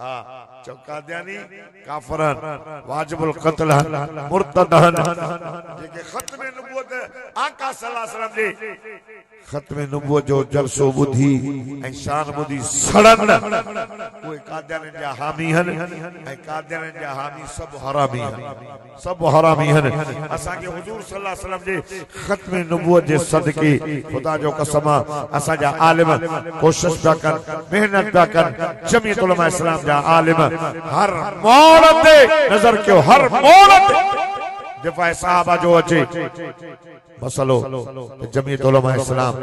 हाँ जो कादियानी काफरन वाजिबुल क़त्ल मुर्तदन जेके खत्म नबूवत आका सल्लल्लाहु अलैहि वसल्लम जे खत्म नबूवत जो जलसो बुधी ऐं शान बुधी सड़न उहे कादियानी जा हामी हन ऐं कादियानी जा हामी सब हरामी हन असा के हुजूर सल्लल्लाहु अलैहि वसल्लम जे खत्म नबूवत जे सदके खुदा जो कसम असा जा आलिम कोशिश पिया कर मेहनत पिया कर जमीयत उलमा इस्लाम जा आलिम हर मोड़ ते नजर कयो हर मोड़ ते दिफा सहाबा जो अचे मसलो जमीयत उलमा इस्लाम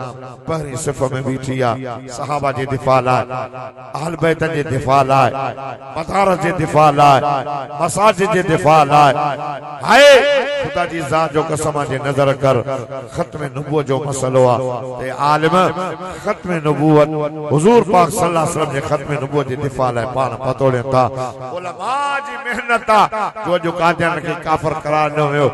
पहरी सिफ में बीठी आ सहाबा जे दिफा लाए अहल बैत जे दिफा लाए मदारस जे दिफा लाए मसाजिद जे दिफा लाए हाय खुदा जी जात जो कसम जे नजर कर खत्म नबूवत जो मसलो आ ते आलिम खत्म नबूवत हुजूर पाक सल्लल्लाहु अलैहि वसल्लम जे खत्म नबूवत जे दिफा लाए पान पतोड़े था उलमा जी मेहनत जो कादियान के काफिर करार न हुयो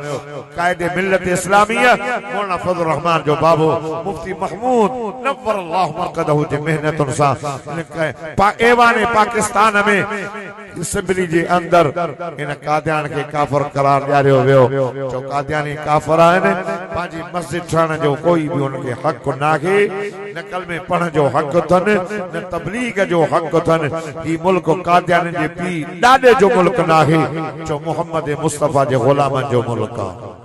कायदे मिल्लत इस्लामिया मौलाना फजल रहमान जो बाबू मुफ्ती महमूद नव्वर अल्लाह मरकदहु जे मेहनतुन सा एवाने पाकिस्तान में असेंबली जे अंदर इन कादियान के काफिर करार ॾियारियो वियो जो कादियानी काफिर आहिनि पंहिंजी मस्जिद ठाहिण जो कोई भी उनके हक़ नाहे न कलमे पढ़ण जो हक़ अथनि न तबलीग जो हक़ अथनि ही मुल्क कादियानी जे पी ॾाॾे जो मुल्क नाहे जो मोहम्मद मुस्तफा जे ग़ुलामनि जो मुल्क आहे